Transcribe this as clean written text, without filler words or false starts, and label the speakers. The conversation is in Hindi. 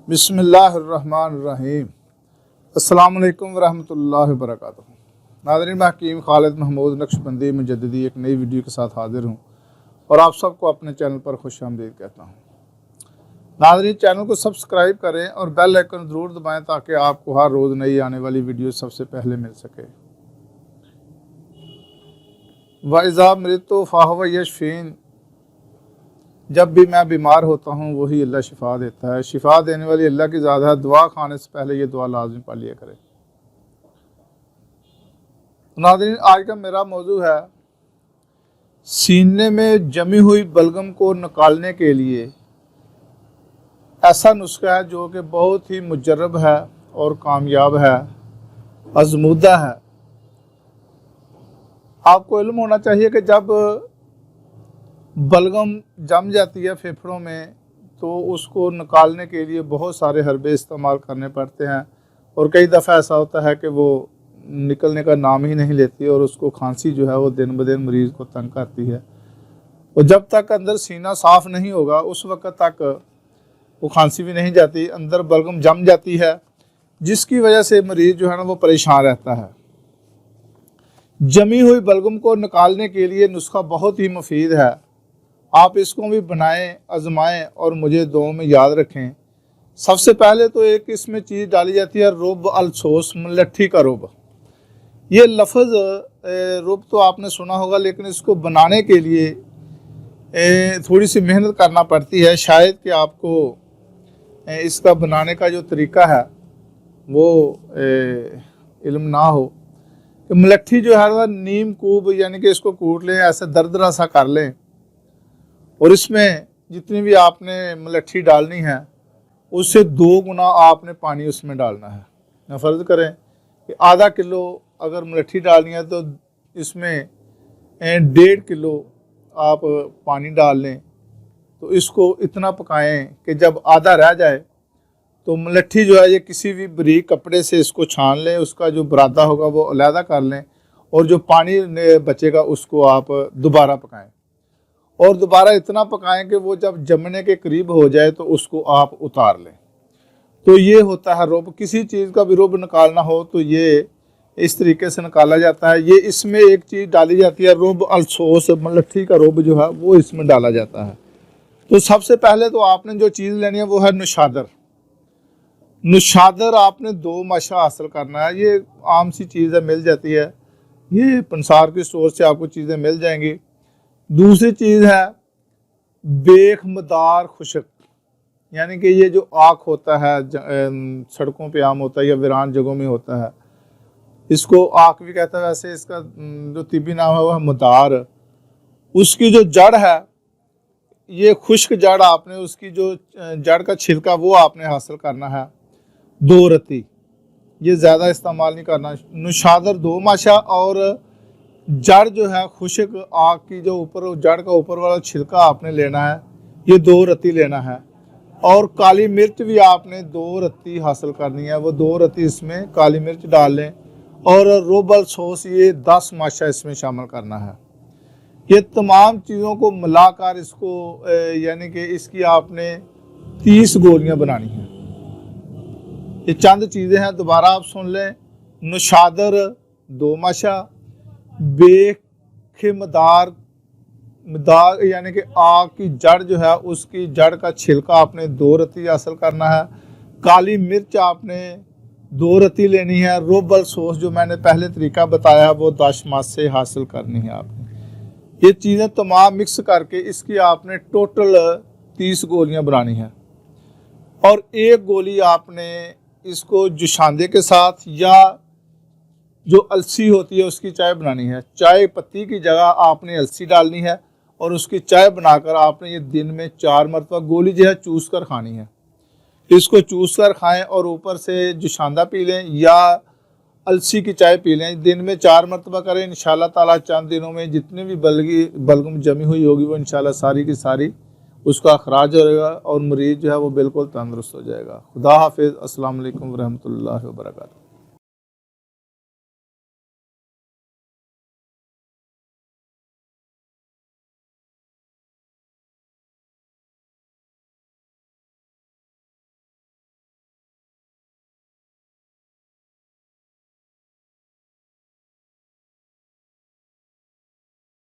Speaker 1: बिस्मिल्लाहिर्रहमानिर्रहीम। अस्सलाम वालेकुम वरहमतुल्लाहि वबरकातुहू। नाज़रीन, मैं हकीम खालिद महमूद नक्शबंदी मुजद्दिदी एक नई वीडियो के साथ हाजिर हूँ और आप सबको अपने चैनल पर खुशामदीद कहता हूँ। नाज़रीन, चैनल को सब्सक्राइब करें और बेल आइकन ज़रूर दबाएँ ताकि आपको हर रोज़ नई आने वाली वीडियो सबसे पहले मिल सके। वाइज़ा मृत्यु फ़ाहुव यशफ़ीन, जब भी मैं बीमार होता हूँ वही अल्लाह शिफा देता है। शिफा देने वाली अल्लाह की ज़ात है। दुआ खाने से पहले ये दुआ लाज़िम पढ़ लिया करें। नाज़रीन, आज का मेरा मौजू है सीने में जमी हुई बलगम को निकालने के लिए ऐसा नुस्खा है जो कि बहुत ही मुजर्रब है और कामयाब है, आज़मूदा है। आपको इल्म होना चाहिए कि जब बलगम जम जाती है फेफड़ों में तो उसको निकालने के लिए बहुत सारे हरबे इस्तेमाल करने पड़ते हैं और कई दफ़ा ऐसा होता है कि वो निकलने का नाम ही नहीं लेती और उसको खांसी जो है वो दिन ब दिन मरीज़ को तंग करती है। और जब तक अंदर सीना साफ़ नहीं होगा उस वक़्त तक वो खांसी भी नहीं जाती, अंदर बलगम जम जाती है, जिसकी वजह से मरीज़ जो है ना वो परेशान रहता है। जमी हुई बलगम को निकालने के लिए नुस्खा बहुत ही मुफीद है। आप इसको भी बनाएं, आजमाएं और मुझे दुआ में याद रखें। सबसे पहले तो एक इसमें चीज़ डाली जाती है रुब अल सोस, मलट्ठी का रुब। ये लफ्ज़ रुब तो आपने सुना होगा, लेकिन इसको बनाने के लिए थोड़ी सी मेहनत करना पड़ती है। शायद कि आपको इसका बनाने का जो तरीका है वो इल्म ना हो। कि मलट्ठी जो है नीम कूब, यानी कि इसको कूट लें, ऐसे दरदरा सा कर लें और इसमें जितनी भी आपने मलट्ठी डालनी है उससे 2 गुना आपने पानी उसमें डालना है। ना फ़र्ज़ करें कि आधा किलो अगर मलट्ठी डालनी है तो इसमें 1.5 किलो आप पानी डाल लें। तो इसको इतना पकाएं कि जब आधा रह जाए तो मलट्ठी जो है ये किसी भी बारीक कपड़े से इसको छान लें, उसका जो बुरादा होगा वो अलहदा कर लें और जो पानी बचेगा उसको आप दोबारा पकाएं और दोबारा इतना पकाएं कि वो जब जमने के करीब हो जाए तो उसको आप उतार लें। तो ये होता है रुब। किसी चीज़ का भी रुब निकालना हो तो ये इस तरीके से निकाला जाता है। ये इसमें एक चीज़ डाली जाती है रुब अल सोस, मलट्ठी का रुब जो है वो इसमें डाला जाता है। तो सबसे पहले तो आपने जो चीज़ लेनी है वो है नुशादर। नुशादर आपने 2 माशा हासिल करना है। ये आम सी चीज़ है, मिल जाती है, ये पंसार के स्टोर से आपको चीज़ें मिल जाएंगी। दूसरी चीज़ है बेखमदार खुशक, यानी कि ये जो आक होता है सड़कों पे आम होता है या वीरान जगहों में होता है, इसको आक भी कहता है। वैसे इसका जो तिब्बी नाम है वह मदार। उसकी जो जड़ है ये खुश्क जड़, आपने उसकी जो जड़ का छिलका वो आपने हासिल करना है। 2 रत्ती, ये ज़्यादा इस्तेमाल नहीं करना। नुशादर 2 माशा और जड़ जो है खुश्क आग की जो ऊपर जड़ का ऊपर वाला छिलका आपने लेना है, ये 2 रत्ती लेना है। और काली मिर्च भी आपने 2 रत्ती हासिल करनी है, वो 2 रत्ती इसमें काली मिर्च डाल लें। और रोबल सॉस ये 10 माशा इसमें शामिल करना है। ये तमाम चीज़ों को मिलाकर इसको यानी कि इसकी आपने 30 गोलियां बनानी हैं। ये चंद चीज़ें हैं, दोबारा आप सुन लें। नुशादर 2 माशा, बेखमदार मदार यानी कि आग की जड़ जो है उसकी जड़ का छिलका आपने 2 रत्ती हासिल करना है। काली मिर्च आपने 2 रत्ती लेनी है। रोबल सॉस जो मैंने पहले तरीका बताया वो 10 मासे हासिल करनी है आपने। ये चीज़ें तमाम मिक्स करके इसकी आपने टोटल 30 गोलियां बनानी है। और 1 गोली आपने इसको जुशांदे के साथ या जो अलसी होती है उसकी चाय बनानी है। चाय पत्ती की जगह आपने अलसी डालनी है और उसकी चाय बनाकर आपने ये दिन में 4 मरतबा गोली जो है चूस कर खानी है। इसको चूस कर खाएं और ऊपर से जुशांदा पी लें या अलसी की चाय पी लें। दिन में 4 मरतबा करें। इंशाल्लाह ताला चंद दिनों में जितनी भी बलगम जमी हुई होगी वो इंशाल्लाह सारी की सारी उसका अखराज हो जाएगा और मरीज़ जो है वो बिल्कुल तंदुरुस्त हो जाएगा। खुदा हाफिज़। अस्सलाम वालेकुम रहमतुल्लाहि व बरकातहू।